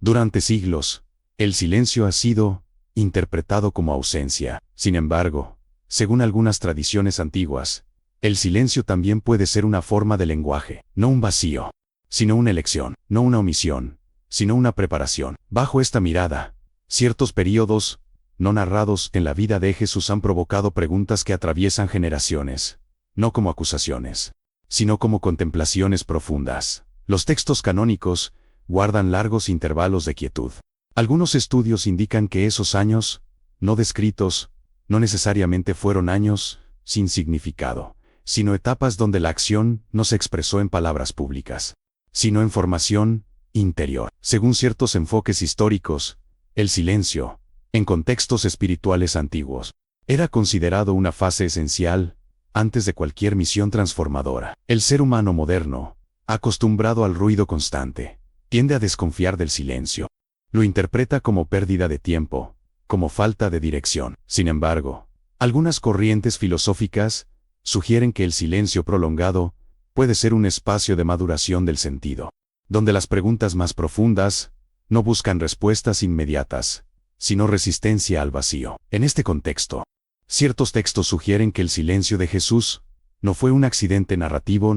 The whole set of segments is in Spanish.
Durante siglos, el silencio ha sido interpretado como ausencia. Sin embargo, según algunas tradiciones antiguas, el silencio también puede ser una forma de lenguaje, no un vacío, sino una elección, no una omisión, sino una preparación. Bajo esta mirada, ciertos períodos no narrados en la vida de Jesús han provocado preguntas que atraviesan generaciones, no como acusaciones, sino como contemplaciones profundas. Los textos canónicos guardan largos intervalos de quietud. Algunos estudios indican que esos años, no descritos, no necesariamente fueron años sin significado, sino etapas donde la acción no se expresó en palabras públicas, sino en formación interior. Según ciertos enfoques históricos, el silencio, en contextos espirituales antiguos, era considerado una fase esencial antes de cualquier misión transformadora. El ser humano moderno, acostumbrado al ruido constante, tiende a desconfiar del silencio. Lo interpreta como pérdida de tiempo, como falta de dirección. Sin embargo, algunas corrientes filosóficas sugieren que el silencio prolongado puede ser un espacio de maduración del sentido, donde las preguntas más profundas no buscan respuestas inmediatas, sino resistencia al vacío. En este contexto, ciertos textos sugieren que el silencio de Jesús no fue un accidente narrativo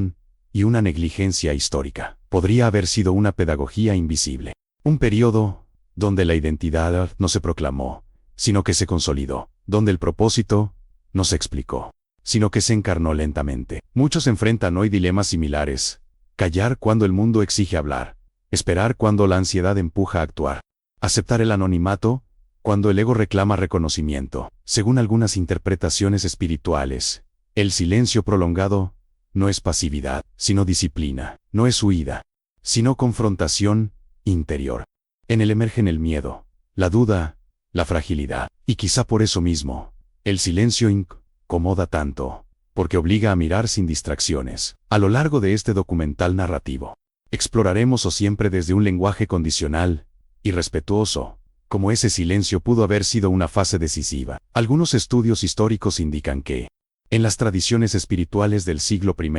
y una negligencia histórica. Podría haber sido una pedagogía invisible. Un periodo donde la identidad no se proclamó, sino que se consolidó, donde el propósito no se explicó, sino que se encarnó lentamente. Muchos enfrentan hoy dilemas similares: callar cuando el mundo exige hablar, esperar cuando la ansiedad empuja a actuar, aceptar el anonimato cuando el ego reclama reconocimiento. Según algunas interpretaciones espirituales, el silencio prolongado no es pasividad, sino disciplina, no es huida, sino confrontación interior. En él emergen el miedo, la duda, la fragilidad, y quizá por eso mismo, el silencio incomoda tanto, porque obliga a mirar sin distracciones. A lo largo de este documental narrativo, exploraremos siempre desde un lenguaje condicional y respetuoso, cómo ese silencio pudo haber sido una fase decisiva. Algunos estudios históricos indican que, en las tradiciones espirituales del siglo I,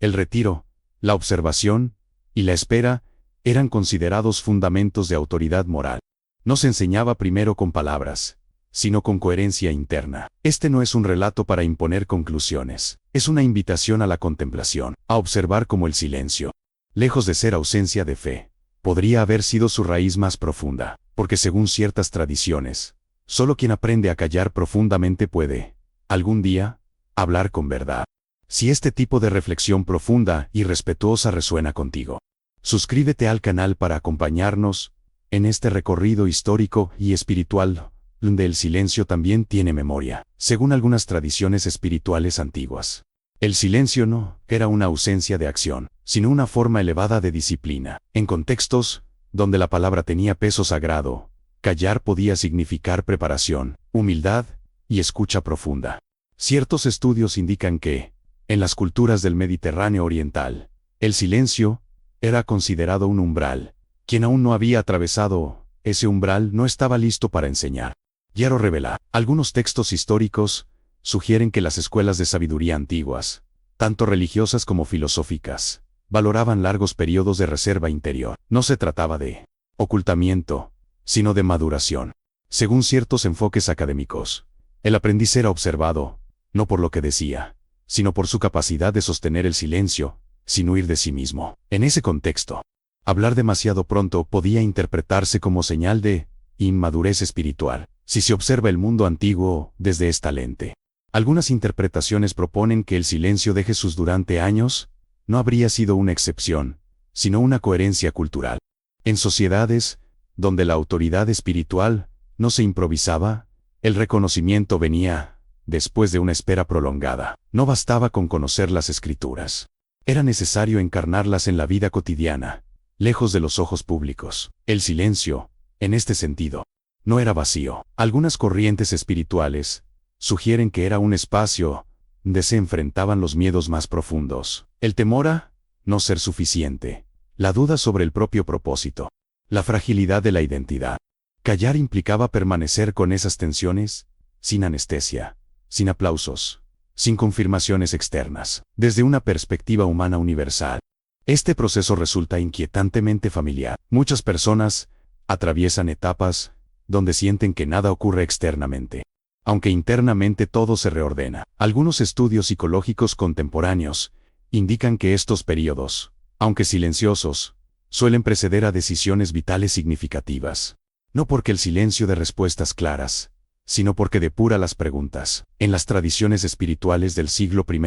el retiro, la observación y la espera eran considerados fundamentos de autoridad moral. No se enseñaba primero con palabras, sino con coherencia interna. Este no es un relato para imponer conclusiones, es una invitación a la contemplación, a observar cómo el silencio, lejos de ser ausencia de fe, podría haber sido su raíz más profunda, porque según ciertas tradiciones, solo quien aprende a callar profundamente puede, algún día, hablar con verdad. Si este tipo de reflexión profunda y respetuosa resuena contigo, suscríbete al canal para acompañarnos en este recorrido histórico y espiritual, donde el silencio también tiene memoria. Según algunas tradiciones espirituales antiguas, el silencio no era una ausencia de acción, sino una forma elevada de disciplina. En contextos donde la palabra tenía peso sagrado, callar podía significar preparación, humildad y escucha profunda. Ciertos estudios indican que, en las culturas del Mediterráneo oriental, el silencio era considerado un umbral. Quien aún no había atravesado ese umbral no estaba listo para enseñar. Hierro revela. Algunos textos históricos sugieren que las escuelas de sabiduría antiguas, tanto religiosas como filosóficas, valoraban largos periodos de reserva interior. No se trataba de ocultamiento, sino de maduración. Según ciertos enfoques académicos, el aprendiz era observado, no por lo que decía, sino por su capacidad de sostener el silencio, sin huir de sí mismo. En ese contexto, hablar demasiado pronto podía interpretarse como señal de inmadurez espiritual, si se observa el mundo antiguo desde esta lente. Algunas interpretaciones proponen que el silencio de Jesús durante años no habría sido una excepción, sino una coherencia cultural. En sociedades donde la autoridad espiritual no se improvisaba, el reconocimiento venía después de una espera prolongada. No bastaba con conocer las Escrituras. Era necesario encarnarlas en la vida cotidiana, lejos de los ojos públicos. El silencio, en este sentido, no era vacío. Algunas corrientes espirituales sugieren que era un espacio donde se enfrentaban los miedos más profundos. El temor a no ser suficiente, la duda sobre el propio propósito, la fragilidad de la identidad. Callar implicaba permanecer con esas tensiones, sin anestesia, sin aplausos, sin confirmaciones externas, desde una perspectiva humana universal. Este proceso resulta inquietantemente familiar. Muchas personas Atraviesan etapas donde sienten que nada ocurre externamente, aunque internamente todo se reordena. Algunos estudios psicológicos contemporáneos indican que estos períodos, aunque silenciosos, suelen preceder a decisiones vitales significativas. No porque el silencio dé respuestas claras, sino porque depura las preguntas. En las tradiciones espirituales del siglo I,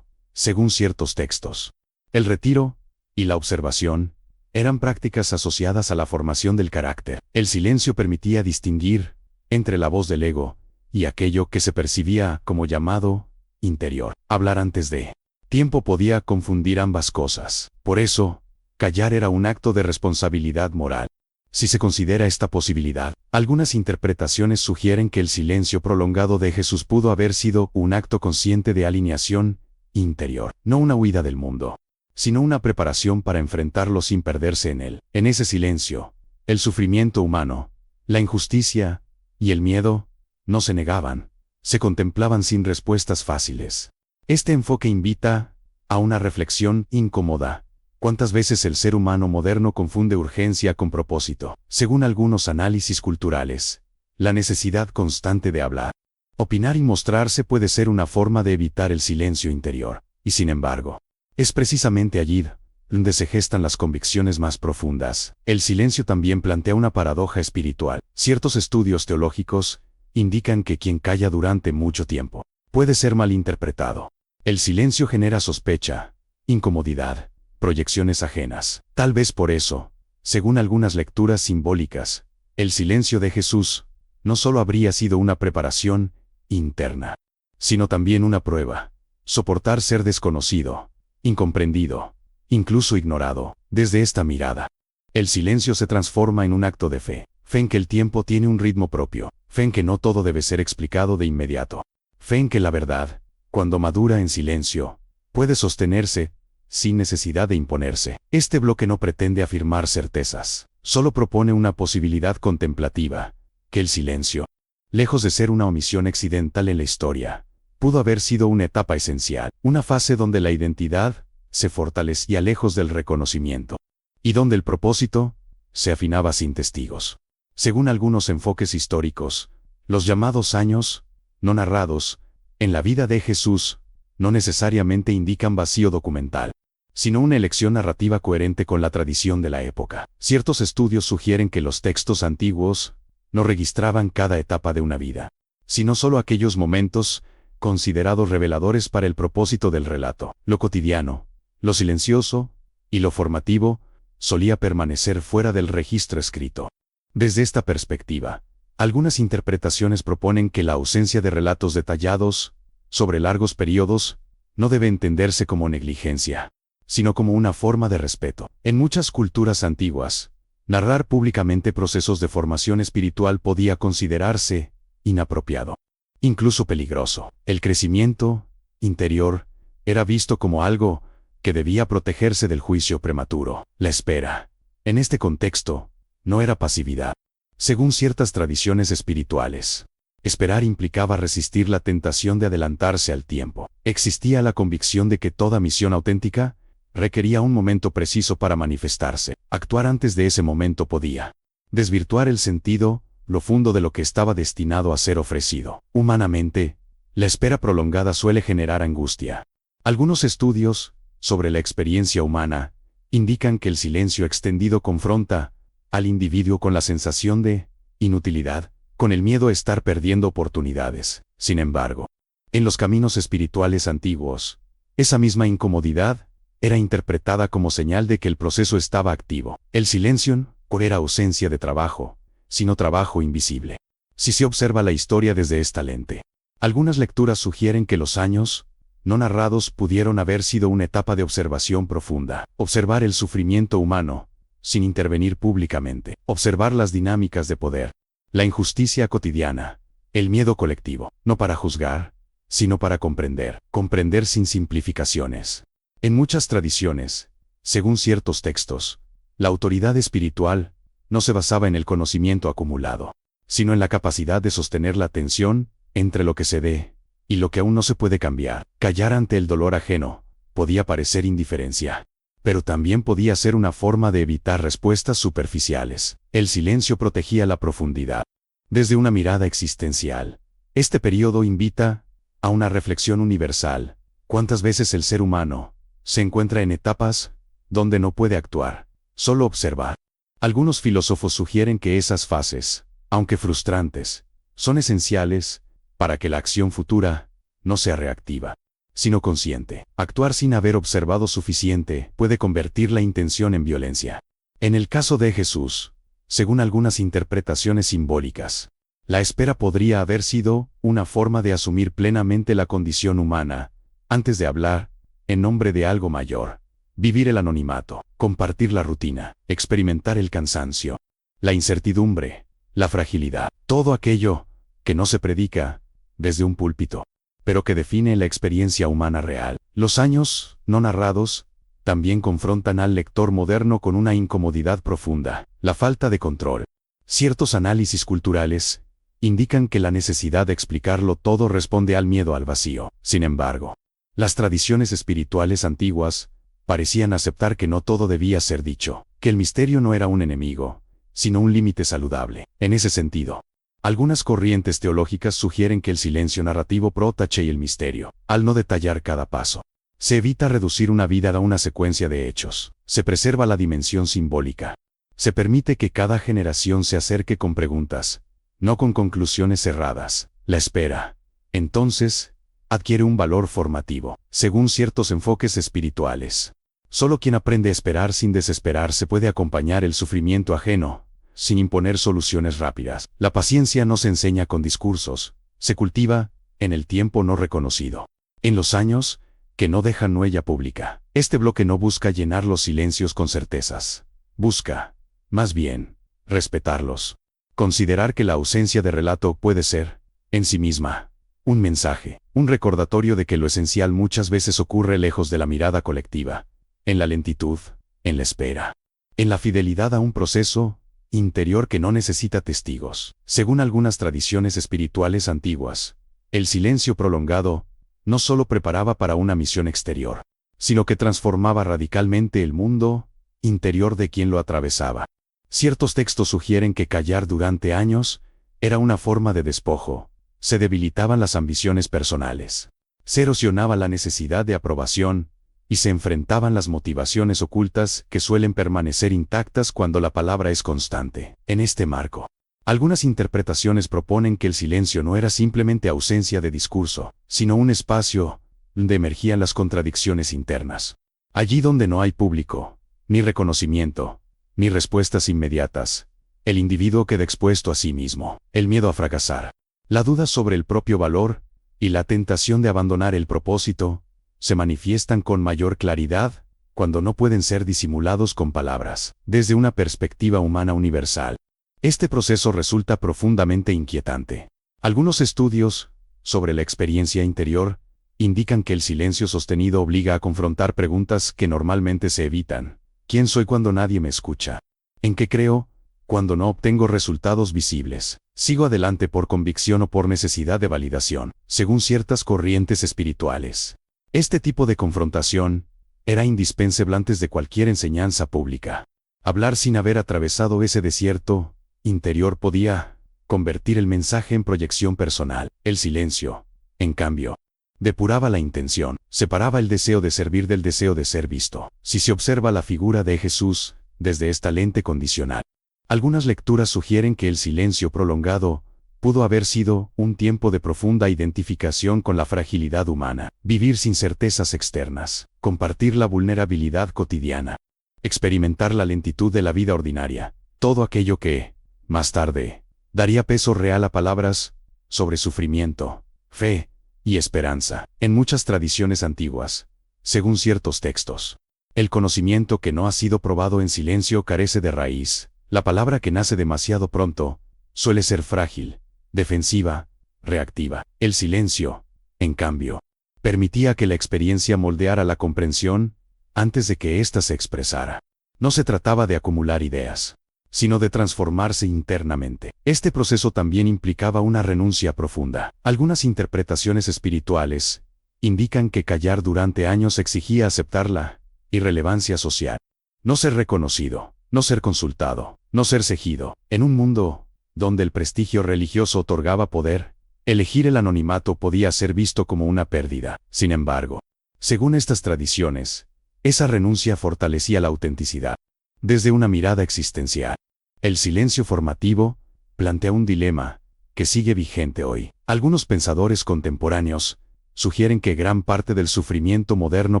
según ciertos textos, el retiro y la observación eran prácticas asociadas a la formación del carácter. El silencio permitía distinguir entre la voz del ego y aquello que se percibía como llamado interior. Hablar antes de tiempo podía confundir ambas cosas. Por eso, callar era un acto de responsabilidad moral. Si se considera esta posibilidad, algunas interpretaciones sugieren que el silencio prolongado de Jesús pudo haber sido un acto consciente de alineación interior, no una huida del mundo, sino una preparación para enfrentarlo sin perderse en él. En ese silencio, el sufrimiento humano, la injusticia y el miedo no se negaban, se contemplaban sin respuestas fáciles. Este enfoque invita a una reflexión incómoda. ¿Cuántas veces el ser humano moderno confunde urgencia con propósito? Según algunos análisis culturales, la necesidad constante de hablar, opinar y mostrarse puede ser una forma de evitar el silencio interior, y sin embargo, es precisamente allí donde se gestan las convicciones más profundas. El silencio también plantea una paradoja espiritual. Ciertos estudios teológicos indican que quien calla durante mucho tiempo puede ser malinterpretado. El silencio genera sospecha, incomodidad, proyecciones ajenas. Tal vez por eso, según algunas lecturas simbólicas, el silencio de Jesús no solo habría sido una preparación interna, sino también una prueba. Soportar ser desconocido, incomprendido, incluso ignorado. Desde esta mirada, el silencio se transforma en un acto de fe. Fe en que el tiempo tiene un ritmo propio. Fe en que no todo debe ser explicado de inmediato. Fe en que la verdad, cuando madura en silencio, puede sostenerse sin necesidad de imponerse. Este bloque no pretende afirmar certezas, solo propone una posibilidad contemplativa, que el silencio, lejos de ser una omisión accidental en la historia, pudo haber sido una etapa esencial, una fase donde la identidad se fortalecía lejos del reconocimiento, y donde el propósito se afinaba sin testigos. Según algunos enfoques históricos, los llamados años no narrados en la vida de Jesús no necesariamente indican vacío documental, sino una elección narrativa coherente con la tradición de la época. Ciertos estudios sugieren que los textos antiguos no registraban cada etapa de una vida, sino solo aquellos momentos considerados reveladores para el propósito del relato. Lo cotidiano, lo silencioso y lo formativo solía permanecer fuera del registro escrito. Desde esta perspectiva, algunas interpretaciones proponen que la ausencia de relatos detallados sobre largos periodos no debe entenderse como negligencia, sino como una forma de respeto. En muchas culturas antiguas, narrar públicamente procesos de formación espiritual podía considerarse inapropiado, incluso peligroso. El crecimiento interior era visto como algo que debía protegerse del juicio prematuro. La espera, en este contexto, no era pasividad. Según ciertas tradiciones espirituales, esperar implicaba resistir la tentación de adelantarse al tiempo. Existía la convicción de que toda misión auténtica requería un momento preciso para manifestarse. Actuar antes de ese momento podía desvirtuar el sentido profundo de lo que estaba destinado a ser ofrecido. Humanamente, la espera prolongada suele generar angustia. Algunos estudios sobre la experiencia humana indican que el silencio extendido confronta al individuo con la sensación de inutilidad, con el miedo a estar perdiendo oportunidades. Sin embargo, en los caminos espirituales antiguos, esa misma incomodidad era interpretada como señal de que el proceso estaba activo. El silencio no era ausencia de trabajo, sino trabajo invisible. Si se observa la historia desde esta lente, algunas lecturas sugieren que los años no narrados pudieron haber sido una etapa de observación profunda. Observar el sufrimiento humano, sin intervenir públicamente. Observar las dinámicas de poder, la injusticia cotidiana, el miedo colectivo, no para juzgar, sino para comprender. Comprender sin simplificaciones. En muchas tradiciones, según ciertos textos, la autoridad espiritual no se basaba en el conocimiento acumulado, sino en la capacidad de sostener la tensión entre lo que se ve y lo que aún no se puede cambiar. Callar ante el dolor ajeno podía parecer indiferencia, pero también podía ser una forma de evitar respuestas superficiales. El silencio protegía la profundidad. Desde una mirada existencial, este periodo invita a una reflexión universal. ¿Cuántas veces el ser humano se encuentra en etapas donde no puede actuar, solo observar? Algunos filósofos sugieren que esas fases, aunque frustrantes, son esenciales para que la acción futura no sea reactiva, sino consciente. Actuar sin haber observado suficiente puede convertir la intención en violencia. En el caso de Jesús, según algunas interpretaciones simbólicas, la espera podría haber sido una forma de asumir plenamente la condición humana, antes de hablar en nombre de algo mayor. Vivir el anonimato, compartir la rutina, experimentar el cansancio, la incertidumbre, la fragilidad, todo aquello que no se predica desde un púlpito, pero que define la experiencia humana real. Los años no narrados también confrontan al lector moderno con una incomodidad profunda, la falta de control. Ciertos análisis culturales indican que la necesidad de explicarlo todo responde al miedo al vacío. Sin embargo, las tradiciones espirituales antiguas parecían aceptar que no todo debía ser dicho, que el misterio no era un enemigo, sino un límite saludable. En ese sentido, algunas corrientes teológicas sugieren que el silencio narrativo protege el misterio. Al no detallar cada paso, se evita reducir una vida a una secuencia de hechos. Se preserva la dimensión simbólica. Se permite que cada generación se acerque con preguntas, no con conclusiones cerradas. La espera, entonces, adquiere un valor formativo, según ciertos enfoques espirituales. Solo quien aprende a esperar sin desesperarse puede acompañar el sufrimiento ajeno, sin imponer soluciones rápidas. La paciencia no se enseña con discursos, se cultiva en el tiempo no reconocido, en los años que no dejan huella pública. Este bloque no busca llenar los silencios con certezas, busca, más bien, respetarlos. Considerar que la ausencia de relato puede ser, en sí misma, un mensaje, un recordatorio de que lo esencial muchas veces ocurre lejos de la mirada colectiva, en la lentitud, en la espera, en la fidelidad a un proceso interior que no necesita testigos. Según algunas tradiciones espirituales antiguas, el silencio prolongado no solo preparaba para una misión exterior, sino que transformaba radicalmente el mundo interior de quien lo atravesaba. Ciertos textos sugieren que callar durante años era una forma de despojo. Se debilitaban las ambiciones personales, se erosionaba la necesidad de aprobación, y se enfrentaban las motivaciones ocultas que suelen permanecer intactas cuando la palabra es constante. En este marco, algunas interpretaciones proponen que el silencio no era simplemente ausencia de discurso, sino un espacio donde emergían las contradicciones internas. Allí donde no hay público, ni reconocimiento, ni respuestas inmediatas, el individuo queda expuesto a sí mismo. El miedo a fracasar, la duda sobre el propio valor, y la tentación de abandonar el propósito, se manifiestan con mayor claridad cuando no pueden ser disimulados con palabras. Desde una perspectiva humana universal, este proceso resulta profundamente inquietante. Algunos estudios sobre la experiencia interior indican que el silencio sostenido obliga a confrontar preguntas que normalmente se evitan. ¿Quién soy cuando nadie me escucha? ¿En qué creo cuando no obtengo resultados visibles? ¿Sigo adelante por convicción o por necesidad de validación? Según ciertas corrientes espirituales, este tipo de confrontación era indispensable antes de cualquier enseñanza pública. Hablar sin haber atravesado ese desierto interior podía convertir el mensaje en proyección personal. El silencio, en cambio, depuraba la intención, separaba el deseo de servir del deseo de ser visto. Si se observa la figura de Jesús desde esta lente condicional, algunas lecturas sugieren que el silencio prolongado pudo haber sido un tiempo de profunda identificación con la fragilidad humana, vivir sin certezas externas, compartir la vulnerabilidad cotidiana, experimentar la lentitud de la vida ordinaria, todo aquello que, más tarde, daría peso real a palabras sobre sufrimiento, fe y esperanza. En muchas tradiciones antiguas, según ciertos textos, el conocimiento que no ha sido probado en silencio carece de raíz. La palabra que nace demasiado pronto suele ser frágil, defensiva, reactiva. El silencio, en cambio, permitía que la experiencia moldeara la comprensión antes de que ésta se expresara. No se trataba de acumular ideas, sino de transformarse internamente. Este proceso también implicaba una renuncia profunda. Algunas interpretaciones espirituales indican que callar durante años exigía aceptar la irrelevancia social. No ser reconocido, no ser consultado, no ser seguido. En un mundo donde el prestigio religioso otorgaba poder, elegir el anonimato podía ser visto como una pérdida. Sin embargo, según estas tradiciones, esa renuncia fortalecía la autenticidad. Desde una mirada existencial, el silencio formativo plantea un dilema que sigue vigente hoy. Algunos pensadores contemporáneos sugieren que gran parte del sufrimiento moderno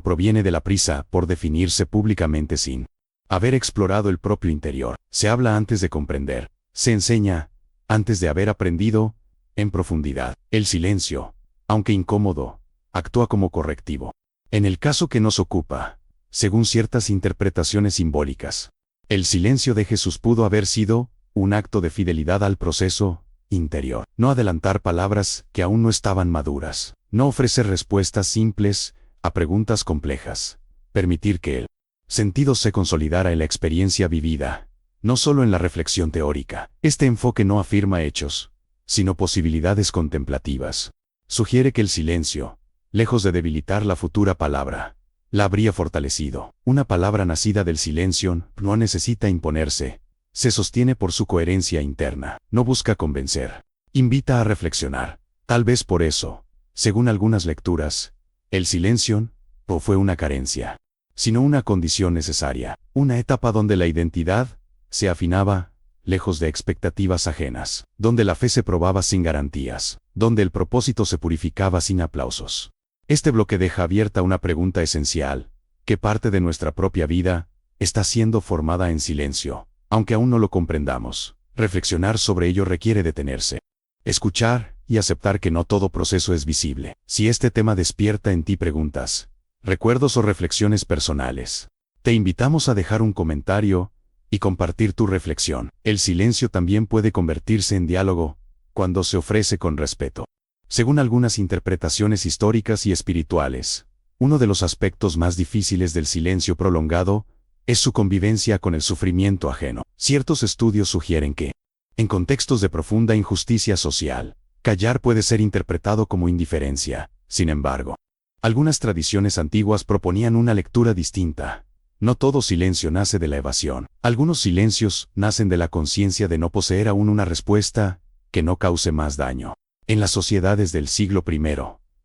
proviene de la prisa por definirse públicamente sin haber explorado el propio interior. Se habla antes de comprender, se enseña antes de haber aprendido en profundidad. El silencio, aunque incómodo, actúa como correctivo. En el caso que nos ocupa, según ciertas interpretaciones simbólicas, el silencio de Jesús pudo haber sido un acto de fidelidad al proceso interior. No adelantar palabras que aún no estaban maduras. No ofrecer respuestas simples a preguntas complejas. Permitir que el sentido se consolidara en la experiencia vivida, no solo en la reflexión teórica. Este enfoque no afirma hechos, sino posibilidades contemplativas. Sugiere que el silencio, lejos de debilitar la futura palabra, la habría fortalecido. Una palabra nacida del silencio no necesita imponerse. Se sostiene por su coherencia interna. No busca convencer. Invita a reflexionar. Tal vez por eso, según algunas lecturas, el silencio no fue una carencia, sino una condición necesaria. Una etapa donde la identidad se afinaba, lejos de expectativas ajenas. Donde la fe se probaba sin garantías. Donde el propósito se purificaba sin aplausos. Este bloque deja abierta una pregunta esencial. ¿Qué parte de nuestra propia vida está siendo formada en silencio? Aunque aún no lo comprendamos, reflexionar sobre ello requiere detenerse, escuchar y aceptar que no todo proceso es visible. Si este tema despierta en ti preguntas, recuerdos o reflexiones personales, te invitamos a dejar un comentario y compartir tu reflexión. El silencio también puede convertirse en diálogo cuando se ofrece con respeto. Según algunas interpretaciones históricas y espirituales, uno de los aspectos más difíciles del silencio prolongado es su convivencia con el sufrimiento ajeno. Ciertos estudios sugieren que, en contextos de profunda injusticia social, callar puede ser interpretado como indiferencia. Sin embargo, algunas tradiciones antiguas proponían una lectura distinta. No todo silencio nace de la evasión. Algunos silencios nacen de la conciencia de no poseer aún una respuesta que no cause más daño. En las sociedades del siglo I,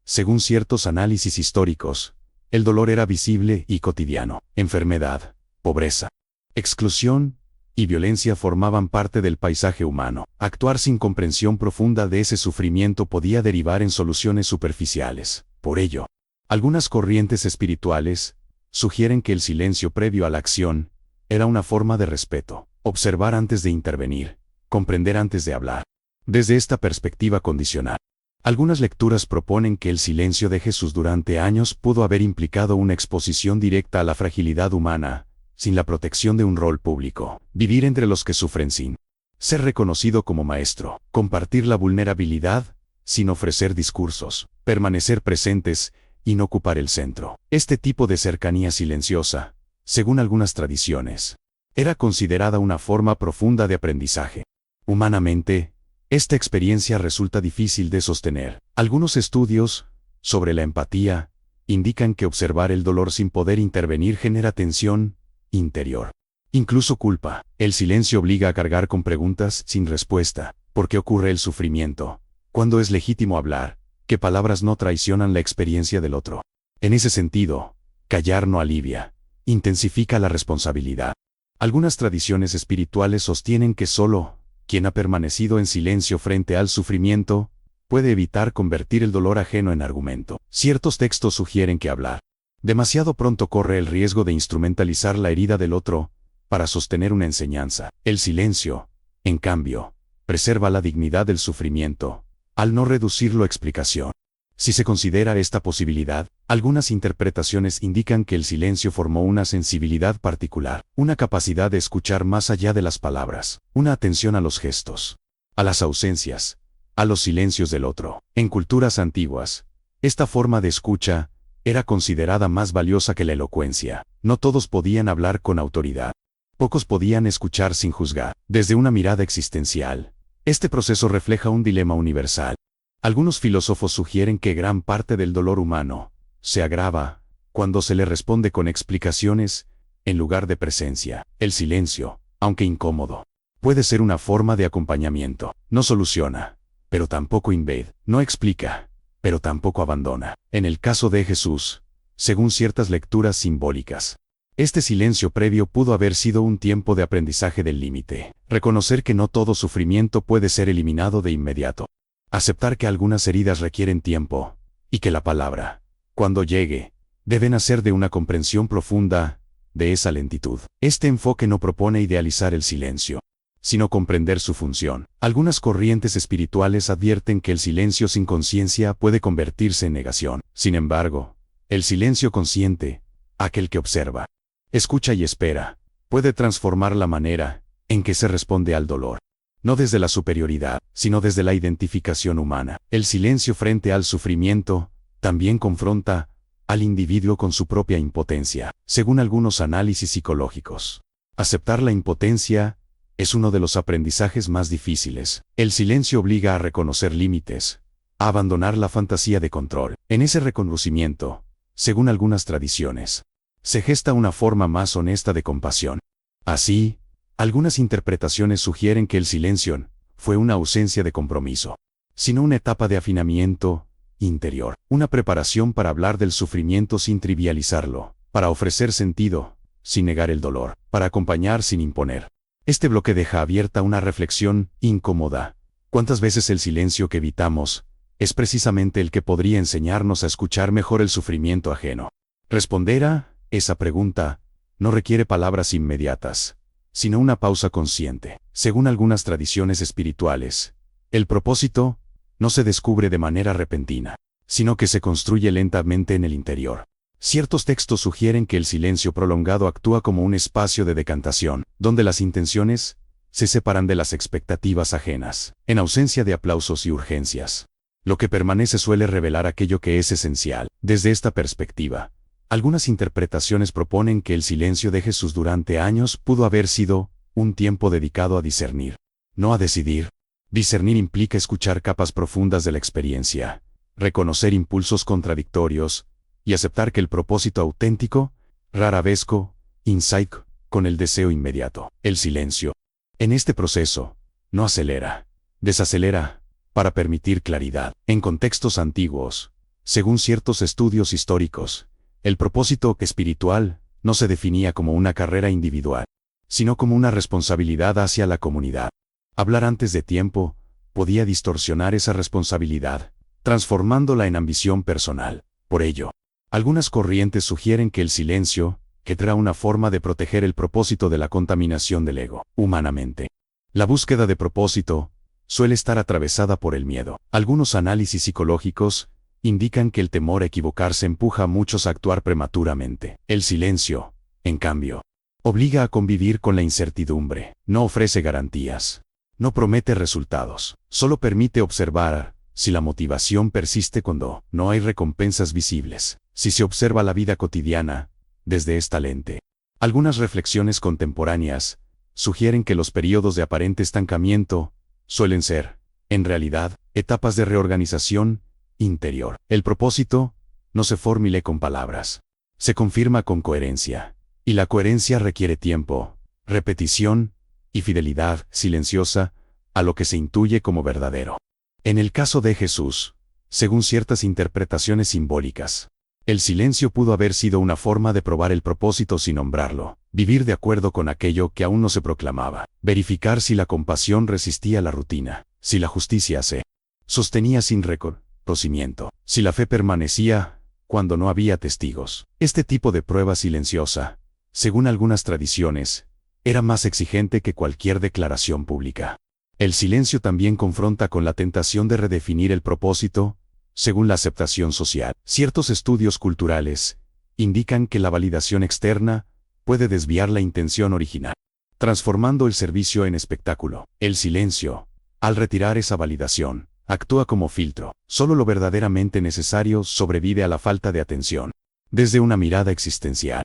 según ciertos análisis históricos, el dolor era visible y cotidiano. Enfermedad, pobreza, exclusión y violencia formaban parte del paisaje humano. Actuar sin comprensión profunda de ese sufrimiento podía derivar en soluciones superficiales. Por ello, algunas corrientes espirituales sugieren que el silencio previo a la acción era una forma de respeto. Observar antes de intervenir, comprender antes de hablar. Desde esta perspectiva condicional, algunas lecturas proponen que el silencio de Jesús durante años pudo haber implicado una exposición directa a la fragilidad humana, sin la protección de un rol público. Vivir entre los que sufren sin ser reconocido como maestro. Compartir la vulnerabilidad, sin ofrecer discursos. Permanecer presentes, y no ocupar el centro. Este tipo de cercanía silenciosa, según algunas tradiciones, era considerada una forma profunda de aprendizaje. Humanamente, esta experiencia resulta difícil de sostener. Algunos estudios sobre la empatía indican que observar el dolor sin poder intervenir genera tensión interior, incluso culpa. El silencio obliga a cargar con preguntas sin respuesta. ¿Por qué ocurre el sufrimiento? ¿Cuándo es legítimo hablar? ¿Qué palabras no traicionan la experiencia del otro? En ese sentido, callar no alivia, intensifica la responsabilidad. Algunas tradiciones espirituales sostienen que solo quien ha permanecido en silencio frente al sufrimiento puede evitar convertir el dolor ajeno en argumento. Ciertos textos sugieren que hablar demasiado pronto corre el riesgo de instrumentalizar la herida del otro para sostener una enseñanza. El silencio, en cambio, preserva la dignidad del sufrimiento, al no reducirlo a explicación. Si se considera esta posibilidad, algunas interpretaciones indican que el silencio formó una sensibilidad particular, una capacidad de escuchar más allá de las palabras, una atención a los gestos, a las ausencias, a los silencios del otro. En culturas antiguas, esta forma de escucha era considerada más valiosa que la elocuencia. No todos podían hablar con autoridad. Pocos podían escuchar sin juzgar. Desde una mirada existencial, este proceso refleja un dilema universal. Algunos filósofos sugieren que gran parte del dolor humano se agrava cuando se le responde con explicaciones, en lugar de presencia. El silencio, aunque incómodo, puede ser una forma de acompañamiento. No soluciona, pero tampoco invade. No explica, pero tampoco abandona. En el caso de Jesús, según ciertas lecturas simbólicas, este silencio previo pudo haber sido un tiempo de aprendizaje del límite. Reconocer que no todo sufrimiento puede ser eliminado de inmediato. Aceptar que algunas heridas requieren tiempo, y que la palabra, cuando llegue, debe nacer de una comprensión profunda de esa lentitud. Este enfoque no propone idealizar el silencio, sino comprender su función. Algunas corrientes espirituales advierten que el silencio sin conciencia puede convertirse en negación. Sin embargo, el silencio consciente, aquel que observa, escucha y espera, puede transformar la manera en que se responde al dolor. No desde la superioridad, sino desde la identificación humana. El silencio frente al sufrimiento también confronta al individuo con su propia impotencia. Según algunos análisis psicológicos, aceptar la impotencia es uno de los aprendizajes más difíciles. El silencio obliga a reconocer límites, a abandonar la fantasía de control. En ese reconocimiento, según algunas tradiciones, se gesta una forma más honesta de compasión. Así, algunas interpretaciones sugieren que el silencio fue una ausencia de compromiso, sino una etapa de afinamiento interior, una preparación para hablar del sufrimiento sin trivializarlo, para ofrecer sentido, sin negar el dolor, para acompañar sin imponer. Este bloque deja abierta una reflexión incómoda. ¿Cuántas veces el silencio que evitamos es precisamente el que podría enseñarnos a escuchar mejor el sufrimiento ajeno? Responder a esa pregunta no requiere palabras inmediatas, sino una pausa consciente. Según algunas tradiciones espirituales, el propósito no se descubre de manera repentina, sino que se construye lentamente en el interior. Ciertos textos sugieren que el silencio prolongado actúa como un espacio de decantación, donde las intenciones se separan de las expectativas ajenas, en ausencia de aplausos y urgencias. Lo que permanece suele revelar aquello que es esencial. Desde esta perspectiva, algunas interpretaciones proponen que el silencio de Jesús durante años pudo haber sido un tiempo dedicado a discernir, no a decidir. Discernir implica escuchar capas profundas de la experiencia, reconocer impulsos contradictorios, y aceptar que el propósito auténtico, rara vez coincide con el deseo inmediato. El silencio, en este proceso, no acelera, desacelera, para permitir claridad. En contextos antiguos, según ciertos estudios históricos, el propósito espiritual no se definía como una carrera individual, sino como una responsabilidad hacia la comunidad. Hablar antes de tiempo podía distorsionar esa responsabilidad, transformándola en ambición personal. Por ello, algunas corrientes sugieren que el silencio era una forma de proteger el propósito de la contaminación del ego. Humanamente, la búsqueda de propósito suele estar atravesada por el miedo. Algunos análisis psicológicos indican que el temor a equivocarse empuja a muchos a actuar prematuramente. El silencio, en cambio, obliga a convivir con la incertidumbre, no ofrece garantías, no promete resultados, solo permite observar si la motivación persiste cuando no hay recompensas visibles, si se observa la vida cotidiana desde esta lente. Algunas reflexiones contemporáneas sugieren que los periodos de aparente estancamiento suelen ser, en realidad, etapas de reorganización interior. El propósito no se formule con palabras, se confirma con coherencia, y la coherencia requiere tiempo, repetición y fidelidad silenciosa a lo que se intuye como verdadero. En el caso de Jesús, según ciertas interpretaciones simbólicas, el silencio pudo haber sido una forma de probar el propósito sin nombrarlo, vivir de acuerdo con aquello que aún no se proclamaba, verificar si la compasión resistía la rutina, si la justicia se sostenía sin reconocimiento, si la fe permanecía cuando no había testigos. Este tipo de prueba silenciosa, según algunas tradiciones, era más exigente que cualquier declaración pública. El silencio también confronta con la tentación de redefinir el propósito, según la aceptación social. Ciertos estudios culturales indican que la validación externa puede desviar la intención original, transformando el servicio en espectáculo. El silencio, al retirar esa validación, actúa como filtro. Solo lo verdaderamente necesario sobrevive a la falta de atención. Desde una mirada existencial,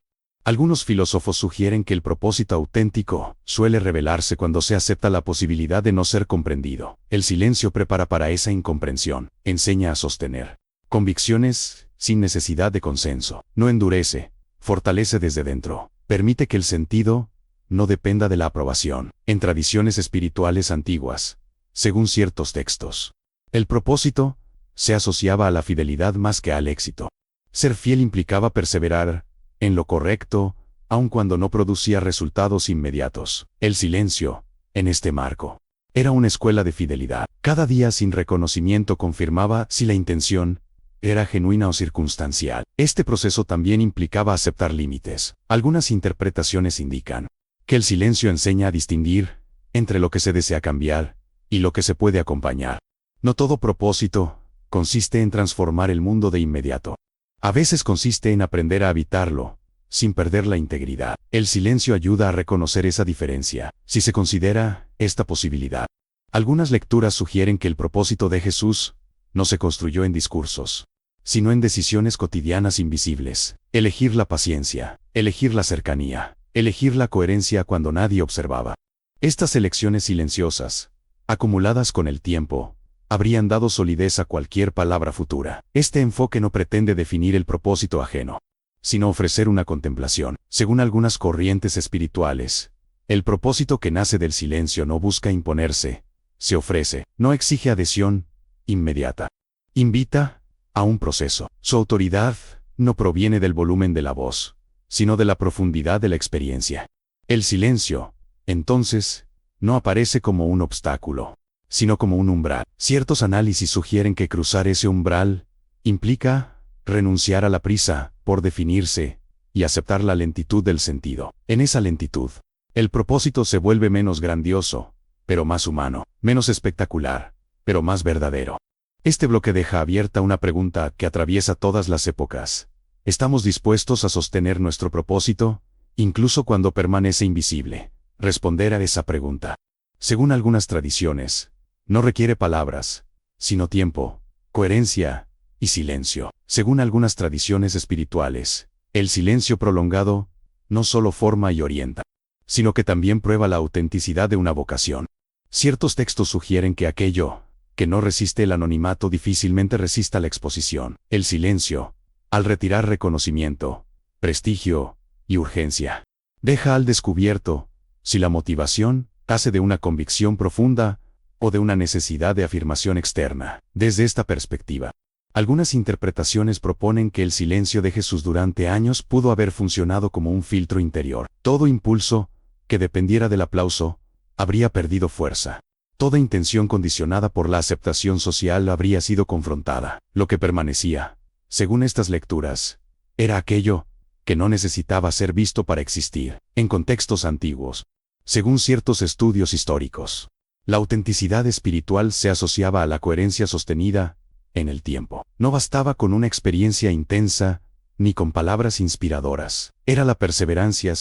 algunos filósofos sugieren que el propósito auténtico suele revelarse cuando se acepta la posibilidad de no ser comprendido. El silencio prepara para esa incomprensión, enseña a sostener convicciones sin necesidad de consenso. No endurece, fortalece desde dentro. Permite que el sentido no dependa de la aprobación. En tradiciones espirituales antiguas, según ciertos textos, el propósito se asociaba a la fidelidad más que al éxito. Ser fiel implicaba perseverar en lo correcto, aun cuando no producía resultados inmediatos. El silencio, en este marco, era una escuela de fidelidad. Cada día sin reconocimiento confirmaba si la intención era genuina o circunstancial. Este proceso también implicaba aceptar límites. Algunas interpretaciones indican que el silencio enseña a distinguir entre lo que se desea cambiar y lo que se puede acompañar. No todo propósito consiste en transformar el mundo de inmediato. A veces consiste en aprender a habitarlo, sin perder la integridad. El silencio ayuda a reconocer esa diferencia, si se considera esta posibilidad. Algunas lecturas sugieren que el propósito de Jesús no se construyó en discursos, sino en decisiones cotidianas invisibles. Elegir la paciencia, elegir la cercanía, elegir la coherencia cuando nadie observaba. Estas elecciones silenciosas, acumuladas con el tiempo, habrían dado solidez a cualquier palabra futura. Este enfoque no pretende definir el propósito ajeno, sino ofrecer una contemplación. Según algunas corrientes espirituales, el propósito que nace del silencio no busca imponerse, se ofrece, no exige adhesión inmediata. Invita a un proceso. Su autoridad no proviene del volumen de la voz, sino de la profundidad de la experiencia. El silencio, entonces, no aparece como un obstáculo, sino como un umbral. Ciertos análisis sugieren que cruzar ese umbral implica renunciar a la prisa por definirse y aceptar la lentitud del sentido. En esa lentitud, el propósito se vuelve menos grandioso, pero más humano, menos espectacular, pero más verdadero. Este bloque deja abierta una pregunta que atraviesa todas las épocas. ¿Estamos dispuestos a sostener nuestro propósito, incluso cuando permanece invisible? Responder a esa pregunta, según algunas tradiciones, no requiere palabras, sino tiempo, coherencia y silencio. Según algunas tradiciones espirituales, el silencio prolongado no solo forma y orienta, sino que también prueba la autenticidad de una vocación. Ciertos textos sugieren que aquello que no resiste el anonimato difícilmente resista la exposición. El silencio, al retirar reconocimiento, prestigio y urgencia, deja al descubierto si la motivación nace de una convicción profunda o de una necesidad de afirmación externa. Desde esta perspectiva, algunas interpretaciones proponen que el silencio de Jesús durante años pudo haber funcionado como un filtro interior. Todo impulso que dependiera del aplauso habría perdido fuerza. Toda intención condicionada por la aceptación social habría sido confrontada. Lo que permanecía, según estas lecturas, era aquello que no necesitaba ser visto para existir. En contextos antiguos, según ciertos estudios históricos, la autenticidad espiritual se asociaba a la coherencia sostenida en el tiempo. No bastaba con una experiencia intensa, ni con palabras inspiradoras. Era la perseverancia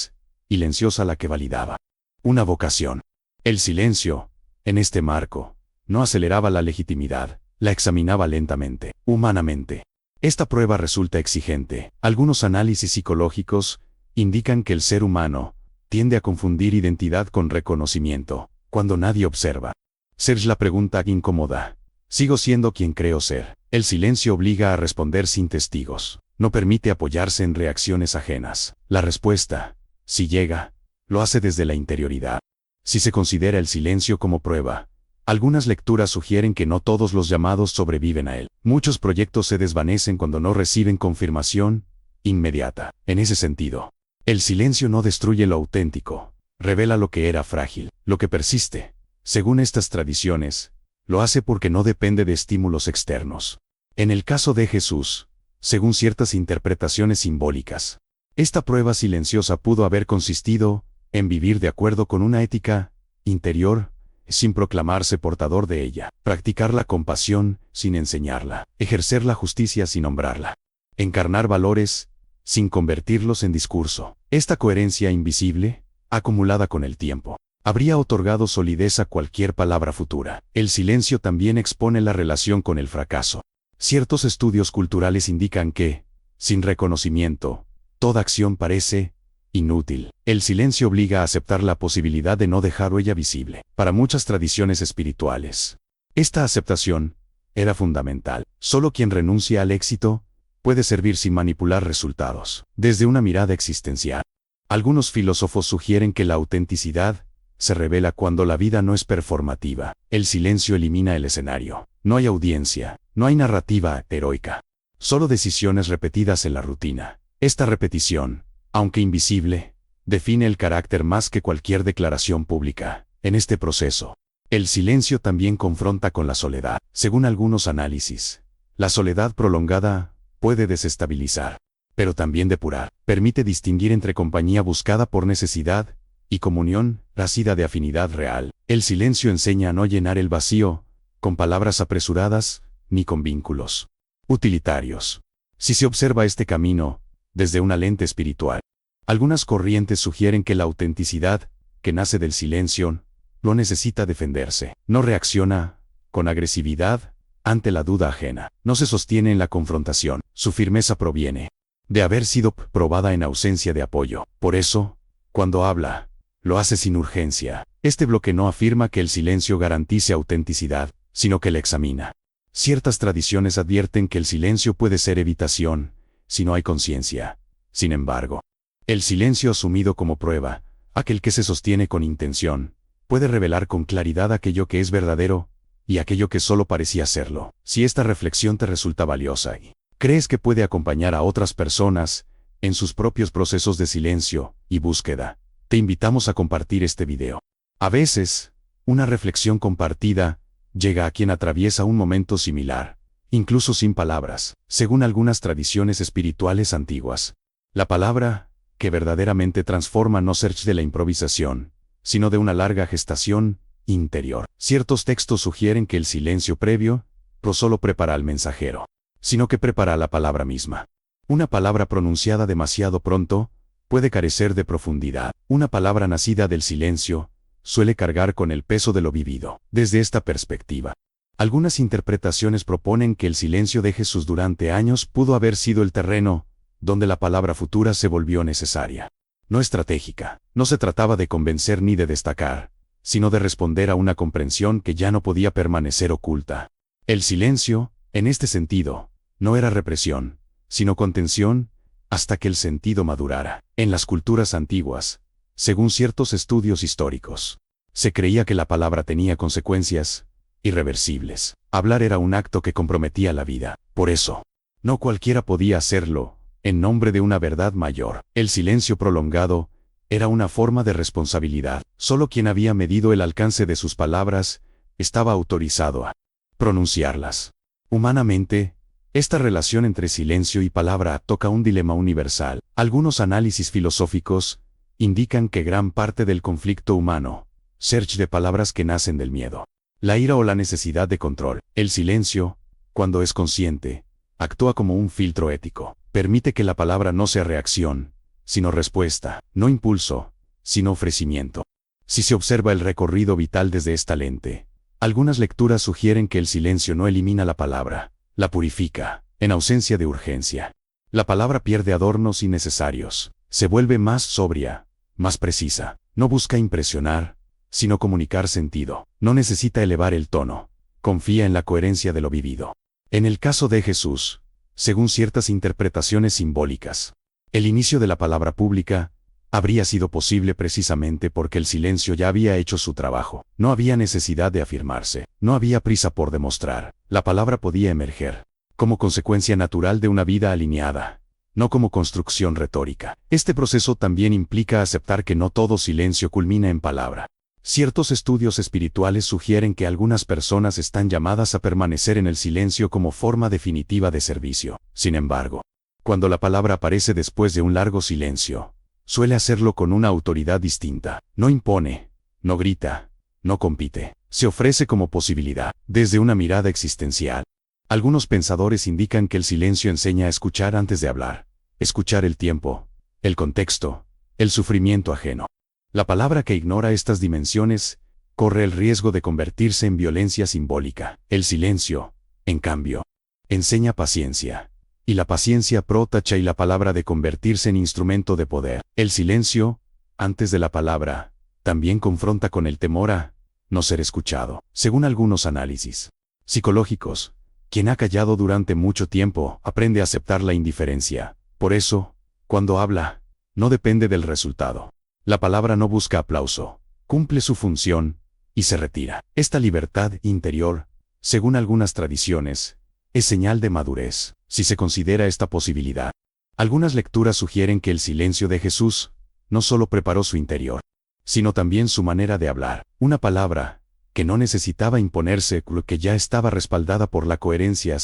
silenciosa la que validaba una vocación. El silencio, en este marco, no aceleraba la legitimidad, la examinaba lentamente, humanamente. Esta prueba resulta exigente. Algunos análisis psicológicos indican que el ser humano tiende a confundir identidad con reconocimiento, cuando nadie observa. Serge la pregunta incómoda. ¿Sigo siendo quien creo ser? El silencio obliga a responder sin testigos. No permite apoyarse en reacciones ajenas. La respuesta, si llega, lo hace desde la interioridad. Si se considera el silencio como prueba, algunas lecturas sugieren que no todos los llamados sobreviven a él. Muchos proyectos se desvanecen cuando no reciben confirmación inmediata. En ese sentido, el silencio no destruye lo auténtico, revela lo que era frágil. Lo que persiste, según estas tradiciones, lo hace porque no depende de estímulos externos. En el caso de Jesús, según ciertas interpretaciones simbólicas, esta prueba silenciosa pudo haber consistido en vivir de acuerdo con una ética interior, sin proclamarse portador de ella, practicar la compasión sin enseñarla, ejercer la justicia sin nombrarla, encarnar valores sin convertirlos en discurso. Esta coherencia invisible, acumulada con el tiempo, habría otorgado solidez a cualquier palabra futura. El silencio también expone la relación con el fracaso. Ciertos estudios culturales indican que, sin reconocimiento, toda acción parece inútil. El silencio obliga a aceptar la posibilidad de no dejar huella visible. Para muchas tradiciones espirituales, esta aceptación era fundamental. Solo quien renuncia al éxito puede servir sin manipular resultados. Desde una mirada existencial, algunos filósofos sugieren que la autenticidad se revela cuando la vida no es performativa. El silencio elimina el escenario. No hay audiencia, no hay narrativa heroica. Solo decisiones repetidas en la rutina. Esta repetición, aunque invisible, define el carácter más que cualquier declaración pública. En este proceso, el silencio también confronta con la soledad. Según algunos análisis, la soledad prolongada puede desestabilizar, pero también depurar. Permite distinguir entre compañía buscada por necesidad y comunión nacida de afinidad real. El silencio enseña a no llenar el vacío con palabras apresuradas ni con vínculos utilitarios. Si se observa este camino desde una lente espiritual, algunas corrientes sugieren que la autenticidad, que nace del silencio, no necesita defenderse, no reacciona con agresividad ante la duda ajena, no se sostiene en la confrontación, su firmeza proviene de haber sido probada en ausencia de apoyo. Por eso, cuando habla, lo hace sin urgencia. Este bloque no afirma que el silencio garantice autenticidad, sino que la examina. Ciertas tradiciones advierten que el silencio puede ser evitación, si no hay conciencia. Sin embargo, el silencio asumido como prueba, aquel que se sostiene con intención, puede revelar con claridad aquello que es verdadero y aquello que solo parecía serlo. Si esta reflexión te resulta valiosa y crees que puede acompañar a otras personas en sus propios procesos de silencio y búsqueda, te invitamos a compartir este video. A veces, una reflexión compartida llega a quien atraviesa un momento similar, incluso sin palabras. Según algunas tradiciones espirituales antiguas, la palabra que verdaderamente transforma no surge de la improvisación, sino de una larga gestación interior. Ciertos textos sugieren que el silencio previo no solo prepara al mensajero, sino que prepara a la palabra misma. Una palabra pronunciada demasiado pronto puede carecer de profundidad. Una palabra nacida del silencio suele cargar con el peso de lo vivido. Desde esta perspectiva, algunas interpretaciones proponen que el silencio de Jesús durante años pudo haber sido el terreno donde la palabra futura se volvió necesaria. No estratégica, no se trataba de convencer ni de destacar, sino de responder a una comprensión que ya no podía permanecer oculta. El silencio, en este sentido, no era represión, sino contención, hasta que el sentido madurara. En las culturas antiguas, según ciertos estudios históricos, se creía que la palabra tenía consecuencias irreversibles. Hablar era un acto que comprometía la vida. Por eso, no cualquiera podía hacerlo en nombre de una verdad mayor. El silencio prolongado era una forma de responsabilidad. Solo quien había medido el alcance de sus palabras estaba autorizado a pronunciarlas. Humanamente, esta relación entre silencio y palabra toca un dilema universal. Algunos análisis filosóficos indican que gran parte del conflicto humano surge de palabras que nacen del miedo, la ira o la necesidad de control. El silencio, cuando es consciente, actúa como un filtro ético. Permite que la palabra no sea reacción, sino respuesta, no impulso, sino ofrecimiento. Si se observa el recorrido vital desde esta lente, algunas lecturas sugieren que el silencio no elimina la palabra, la purifica. En ausencia de urgencia, la palabra pierde adornos innecesarios, se vuelve más sobria, más precisa. No busca impresionar, sino comunicar sentido. No necesita elevar el tono, confía en la coherencia de lo vivido. En el caso de Jesús, según ciertas interpretaciones simbólicas, el inicio de la palabra pública habría sido posible precisamente porque el silencio ya había hecho su trabajo. No había necesidad de afirmarse, no había prisa por demostrar. La palabra podía emerger como consecuencia natural de una vida alineada, no como construcción retórica. Este proceso también implica aceptar que no todo silencio culmina en palabra. Ciertos estudios espirituales sugieren que algunas personas están llamadas a permanecer en el silencio como forma definitiva de servicio. Sin embargo, cuando la palabra aparece después de un largo silencio, suele hacerlo con una autoridad distinta. No impone, no grita, no compite. Se ofrece como posibilidad, desde una mirada existencial. Algunos pensadores indican que el silencio enseña a escuchar antes de hablar. Escuchar el tiempo, el contexto, el sufrimiento ajeno. La palabra que ignora estas dimensiones corre el riesgo de convertirse en violencia simbólica. El silencio, en cambio, enseña paciencia. Y la paciencia protacha y la palabra de convertirse en instrumento de poder. El silencio, antes de la palabra, también confronta con el temor a no ser escuchado. Según algunos análisis psicológicos, Quien ha callado durante mucho tiempo aprende a aceptar la indiferencia. Por eso, cuando habla, no depende del resultado. La palabra no busca aplauso, cumple su función y se retira. Esta libertad interior, según algunas tradiciones, es señal de madurez, si se considera esta posibilidad. Algunas lecturas sugieren que el silencio de Jesús no solo preparó su interior, sino también su manera de hablar. Una palabra que no necesitaba imponerse, que ya estaba respaldada por la coherencia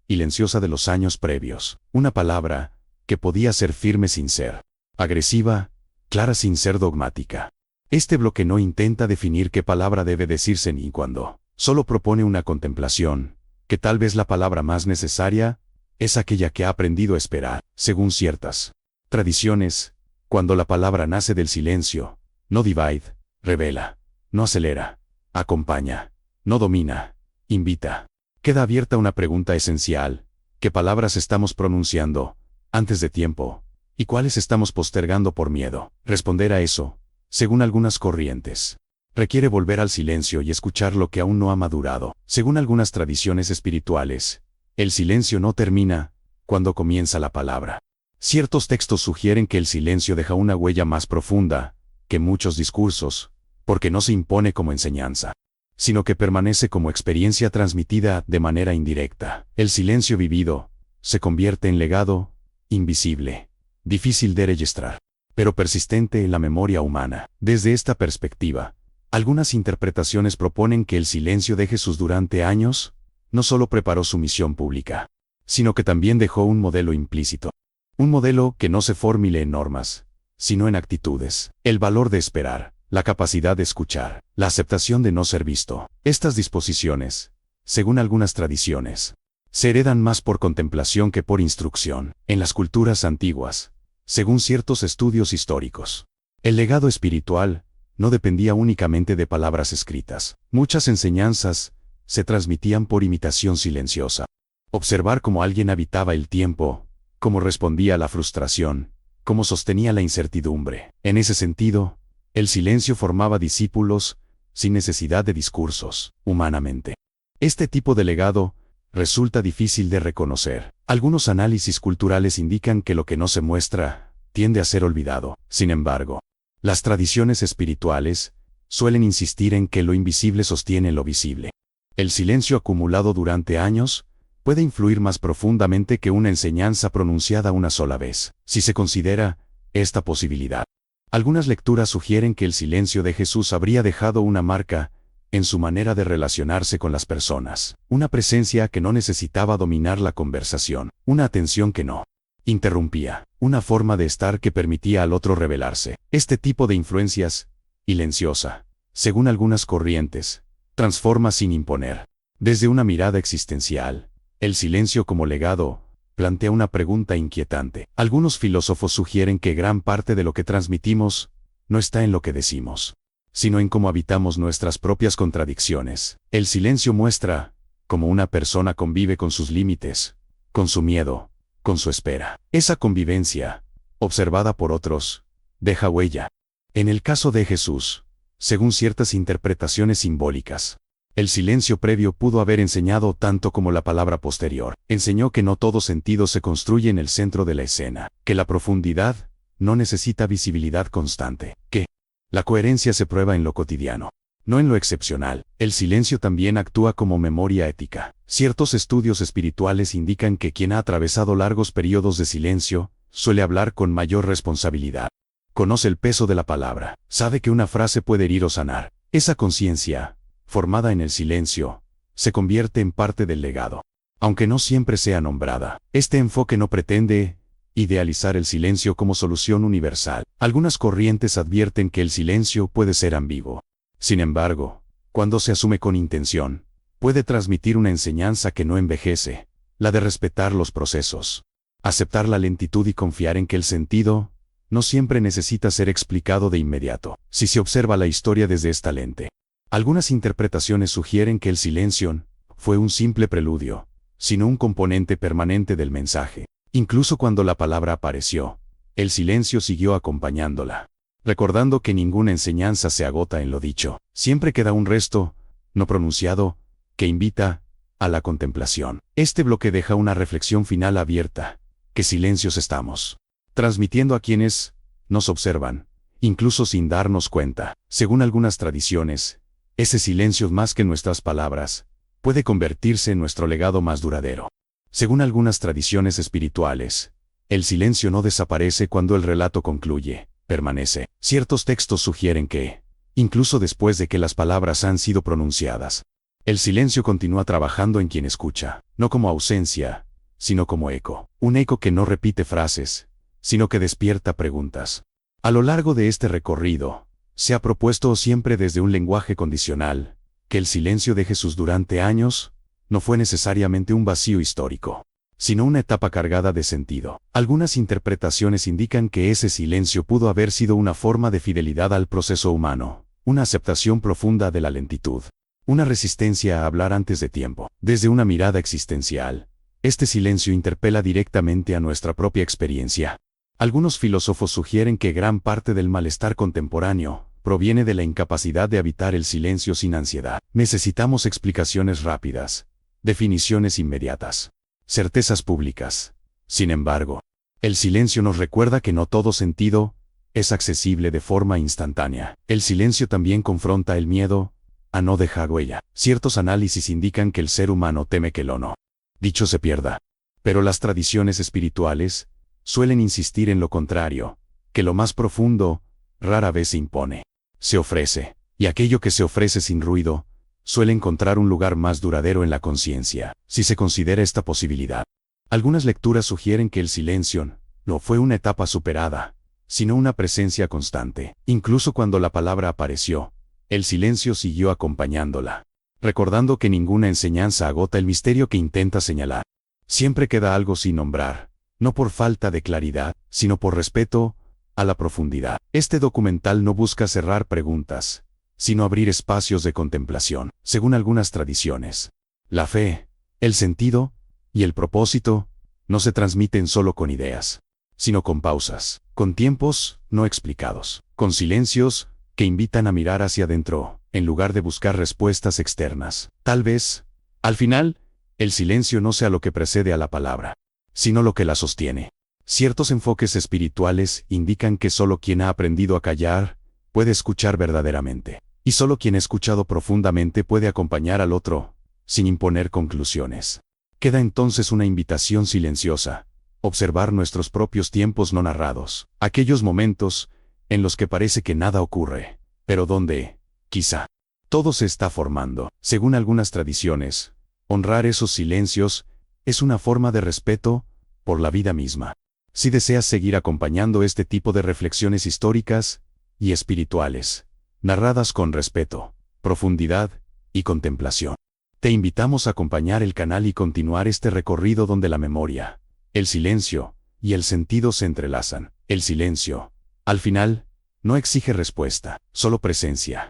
silenciosa de los años previos. Una palabra que podía ser firme sin ser agresiva, clara sin ser dogmática. Este bloque no intenta definir qué palabra debe decirse ni cuándo, solo propone una contemplación, que tal vez la palabra más necesaria es aquella que ha aprendido a esperar. Según ciertas tradiciones, cuando la palabra nace del silencio, no divide, revela, no acelera, acompaña, no domina, invita. Queda abierta una pregunta esencial: ¿qué palabras estamos pronunciando antes de tiempo y cuáles estamos postergando por miedo? Responder a eso, según algunas corrientes, requiere volver al silencio y escuchar lo que aún no ha madurado. Según algunas tradiciones espirituales, el silencio no termina cuando comienza la palabra. Ciertos textos sugieren que el silencio deja una huella más profunda que muchos discursos, porque no se impone como enseñanza, sino que permanece como experiencia transmitida de manera indirecta. El silencio vivido se convierte en legado, invisible, difícil de registrar, pero persistente en la memoria humana. Desde esta perspectiva, algunas interpretaciones proponen que el silencio de Jesús durante años no solo preparó su misión pública, sino que también dejó un modelo implícito. Un modelo que no se formule en normas, sino en actitudes. El valor de esperar, la capacidad de escuchar, la aceptación de no ser visto. Estas disposiciones, según algunas tradiciones, se heredan más por contemplación que por instrucción. En las culturas antiguas, según ciertos estudios históricos, el legado espiritual no dependía únicamente de palabras escritas. Muchas enseñanzas se transmitían por imitación silenciosa. Observar cómo alguien habitaba el tiempo, cómo respondía a la frustración, cómo sostenía la incertidumbre. En ese sentido, el silencio formaba discípulos sin necesidad de discursos, humanamente. Este tipo de legado resulta difícil de reconocer. Algunos análisis culturales indican que lo que no se muestra tiende a ser olvidado. Sin embargo, las tradiciones espirituales suelen insistir en que lo invisible sostiene lo visible. El silencio acumulado durante años puede influir más profundamente que una enseñanza pronunciada una sola vez, si se considera esta posibilidad. Algunas lecturas sugieren que el silencio de Jesús habría dejado una marca en su manera de relacionarse con las personas, una presencia que no necesitaba dominar la conversación, una atención que no interrumpía, una forma de estar que permitía al otro revelarse. Este tipo de influencias, silenciosa, según algunas corrientes, transforma sin imponer. Desde una mirada existencial, el silencio como legado plantea una pregunta inquietante. Algunos filósofos sugieren que gran parte de lo que transmitimos no está en lo que decimos, sino en cómo habitamos nuestras propias contradicciones. El silencio muestra cómo una persona convive con sus límites, con su miedo, con su espera. Esa convivencia, observada por otros, deja huella. En el caso de Jesús, según ciertas interpretaciones simbólicas, el silencio previo pudo haber enseñado tanto como la palabra posterior. Enseñó que no todo sentido se construye en el centro de la escena, que la profundidad no necesita visibilidad constante, que la coherencia se prueba en lo cotidiano, no en lo excepcional. El silencio también actúa como memoria ética. Ciertos estudios espirituales indican que quien ha atravesado largos periodos de silencio suele hablar con mayor responsabilidad. Conoce el peso de la palabra, sabe que una frase puede herir o sanar. Esa conciencia, formada en el silencio, se convierte en parte del legado, aunque no siempre sea nombrada. Este enfoque no pretende idealizar el silencio como solución universal. Algunas corrientes advierten que el silencio puede ser ambiguo. Sin embargo, cuando se asume con intención, puede transmitir una enseñanza que no envejece, la de respetar los procesos, aceptar la lentitud y confiar en que el sentido no siempre necesita ser explicado de inmediato. Si se observa la historia desde esta lente, algunas interpretaciones sugieren que el silencio fue un simple preludio, sino un componente permanente del mensaje. Incluso cuando la palabra apareció, el silencio siguió acompañándola, recordando que ninguna enseñanza se agota en lo dicho. Siempre queda un resto, no pronunciado, que invita a la contemplación. Este bloque deja una reflexión final abierta. ¿Qué silencios estamos transmitiendo a quienes nos observan, incluso sin darnos cuenta? Según algunas tradiciones, ese silencio, más que nuestras palabras, puede convertirse en nuestro legado más duradero. Según algunas tradiciones espirituales, el silencio no desaparece cuando el relato concluye, permanece. Ciertos textos sugieren que, incluso después de que las palabras han sido pronunciadas, el silencio continúa trabajando en quien escucha, no como ausencia, sino como eco. Un eco que no repite frases, sino que despierta preguntas. A lo largo de este recorrido, se ha propuesto siempre desde un lenguaje condicional, que el silencio de Jesús durante años no fue necesariamente un vacío histórico, sino una etapa cargada de sentido. Algunas interpretaciones indican que ese silencio pudo haber sido una forma de fidelidad al proceso humano, una aceptación profunda de la lentitud, una resistencia a hablar antes de tiempo. Desde una mirada existencial, este silencio interpela directamente a nuestra propia experiencia. Algunos filósofos sugieren que gran parte del malestar contemporáneo proviene de la incapacidad de habitar el silencio sin ansiedad. Necesitamos explicaciones rápidas, definiciones inmediatas, certezas públicas. Sin embargo, el silencio nos recuerda que no todo sentido es accesible de forma instantánea. El silencio también confronta el miedo a no dejar huella. Ciertos análisis indican que el ser humano teme que lo no dicho se pierda. Pero las tradiciones espirituales suelen insistir en lo contrario, que lo más profundo rara vez se impone, se ofrece, y aquello que se ofrece sin ruido suele encontrar un lugar más duradero en la conciencia, si se considera esta posibilidad. Algunas lecturas sugieren que el silencio no fue una etapa superada, sino una presencia constante. Incluso cuando la palabra apareció, el silencio siguió acompañándola, recordando que ninguna enseñanza agota el misterio que intenta señalar. Siempre queda algo sin nombrar, no por falta de claridad, sino por respeto a la profundidad. Este documental no busca cerrar preguntas, sino abrir espacios de contemplación. Según algunas tradiciones, la fe, el sentido y el propósito no se transmiten solo con ideas, sino con pausas, con tiempos no explicados, con silencios que invitan a mirar hacia adentro, en lugar de buscar respuestas externas. Tal vez, al final, el silencio no sea lo que precede a la palabra, sino lo que la sostiene. Ciertos enfoques espirituales indican que solo quien ha aprendido a callar puede escuchar verdaderamente, y solo quien ha escuchado profundamente puede acompañar al otro, sin imponer conclusiones. Queda entonces una invitación silenciosa: observar nuestros propios tiempos no narrados, aquellos momentos en los que parece que nada ocurre, pero donde, quizá, todo se está formando. Según algunas tradiciones, honrar esos silencios es una forma de respeto por la vida misma. Si deseas seguir acompañando este tipo de reflexiones históricas y espirituales, narradas con respeto, profundidad y contemplación, te invitamos a acompañar el canal y continuar este recorrido donde la memoria, el silencio y el sentido se entrelazan. El silencio, al final, no exige respuesta, solo presencia.